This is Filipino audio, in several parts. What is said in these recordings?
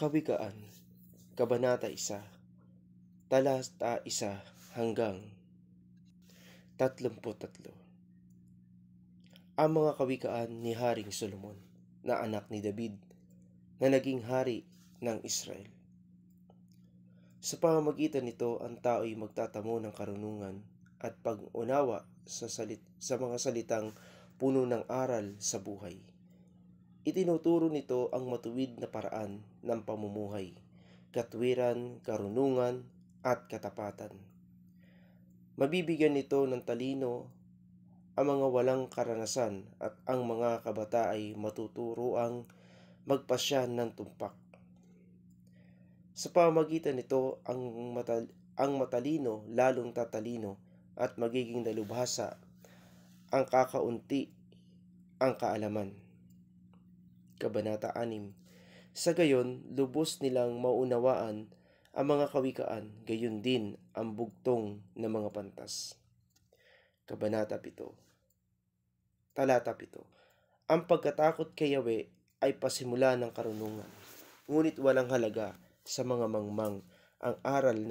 Kawikaan, Kabanata 1, Talata 1 hanggang 33. Ang mga kawikaan ni Haring Solomon na anak ni David na naging hari ng Israel. Sa pamamagitan nito, ang tao'y magtatamo ng karunungan at pag-unawa sa mga salitang puno ng aral sa buhay. Itinuturo nito ang matuwid na paraan ng pamumuhay, katwiran, karunungan, at katapatan. Mabibigyan nito ng talino ang mga walang karanasan at ang mga kabata ay matuturoang magpasya ng tumpak. Sa pamamagitan nito, ang matalino lalong tatalino at magiging dalubhasa ang kakaunti ang kaalaman. Kabanata 6. Sa gayon, lubos nilang maunawaan ang mga kawikaan, gayon din ang bugtong ng mga pantas. Kabanata 7. Talata 7. Ang pagkatakot kay Yahweh ay pasimula ng karunungan, ngunit walang halaga sa mga mangmang ang aral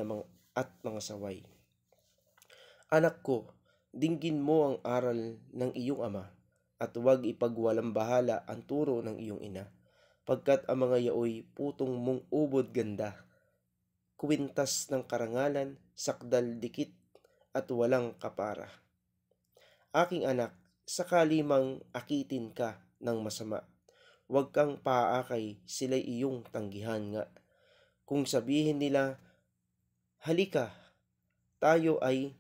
at mga saway. Anak ko, dinggin mo ang aral ng iyong ama, at huwag ipagwalambahala ang turo ng iyong ina, pagkat ang mga yaoy putong mong ubod ganda, kuwintas ng karangalan, sakdal dikit at walang kapara. Aking anak, sakali mang akitin ka ng masama, huwag kang paakay, sila'y iyong tanggihan nga. Kung sabihin nila, halika, tayo ay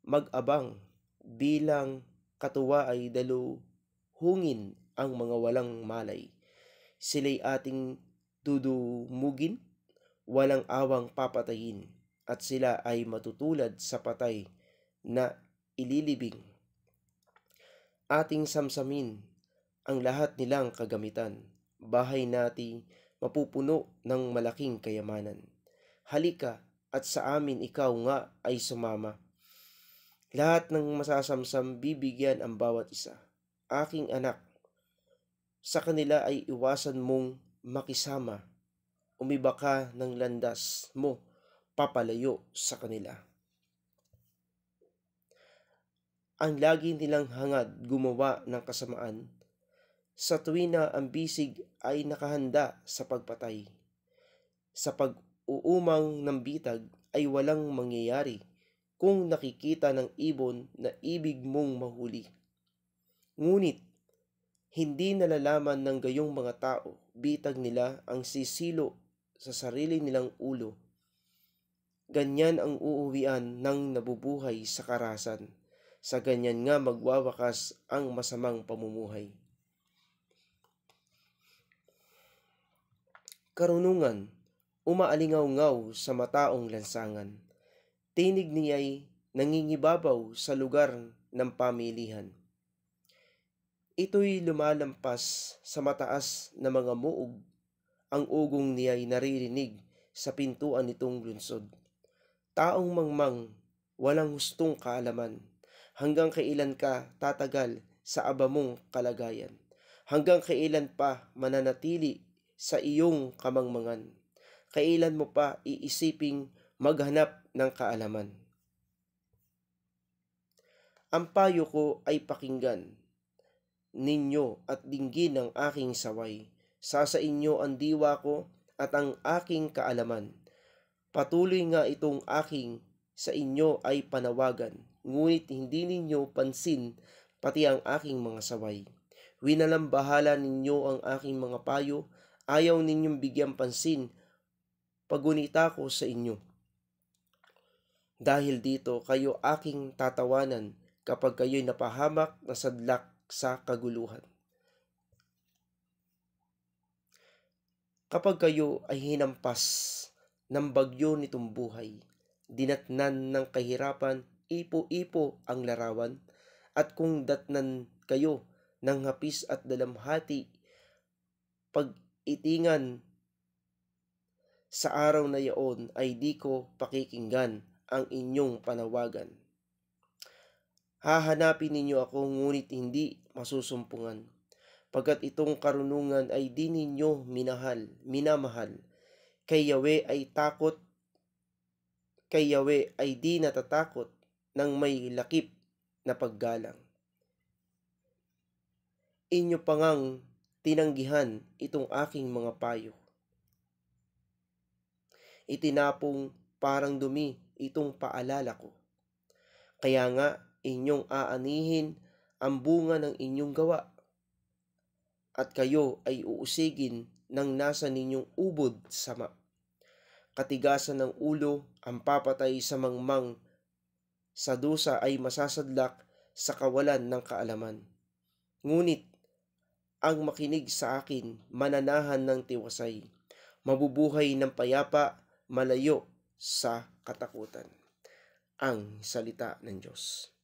mag-abang, bilang katuwa ay daluhungin ang mga walang malay. Sila'y ating dudumugin, walang awang papatayin, at sila ay matutulad sa patay na ililibing. Ating samsamin ang lahat nilang kagamitan, bahay natin mapupuno ng malaking kayamanan. Halika at sa amin ikaw nga ay sumama. Lahat ng masasamsam bibigyan ang bawat isa. Aking anak, sa kanila ay iwasan mong makisama. Umiba ka ng landas mo, papalayo sa kanila. Ang lagi nilang hangad gumawa ng kasamaan, sa tuwin na ang bisig ay nakahanda sa pagpatay. Sa pag-uumang ng bitag ay walang mangyayari kung nakikita ng ibon na ibig mong mahuli. Ngunit, hindi nalalaman ng gayong mga tao, bitag nila ang sisilo sa sarili nilang ulo. Ganyan ang uuwian ng nabubuhay sa karahasan. Sa ganyan nga magwawakas ang masamang pamumuhay. Karunungan, umaalingaw-ngaw sa mataong lansangan. Tinig niya'y nangingibabaw sa lugar ng pamilihan. Ito'y lumalampas sa mataas na mga muog. Ang ugong niya'y naririnig sa pintuan nitong lunsod. Taong mangmang, walang hustong kaalaman. Hanggang kailan ka tatagal sa abamong kalagayan? Hanggang kailan pa mananatili sa iyong kamangmangan? Kailan mo pa iisiping maghanap ng kaalaman? Ang payo ko ay pakinggan ninyo at dinggin ang aking saway. Sa inyo ang diwa ko at ang aking kaalaman. Patuloy nga itong aking sa inyo ay panawagan, ngunit hindi ninyo pansin pati ang aking mga saway. Winalambahala ninyo ang aking mga payo, ayaw ninyong bigyang pansin pagunita ko sa inyo. Dahil dito, kayo aking tatawanan kapag kayo'y napahamak na sadlak sa kaguluhan. Kapag kayo ay hinampas ng bagyo nitong buhay, dinatnan ng kahirapan, ipo-ipo ang larawan, at kung datnan kayo ng hapis at dalamhati, pag-itingan sa araw na yaon ay di ko pakikinggan ang inyong panawagan. Hahanapin ninyo ako ngunit hindi masusumpungan. pagkat itong karunungan ay di ninyo minamahal. Kay Yahweh ay di natatakot ng may lakip na paggalang. Inyo pa ngang tinanggihan itong aking mga payo. Itinapong parang dumi itong paalala ko. Kaya nga inyong aanihin ang bunga ng inyong gawa, at kayo ay uusigin ng nasa ninyong ubod sama. Katigasan ng ulo ang papatay sa mangmang, sa dusa ay masasadlak sa kawalan ng kaalaman. Ngunit ang makinig sa akin mananahan ng tiwasay, mabubuhay ng payapa, malayo sa katakutan. Ang salita ng Diyos.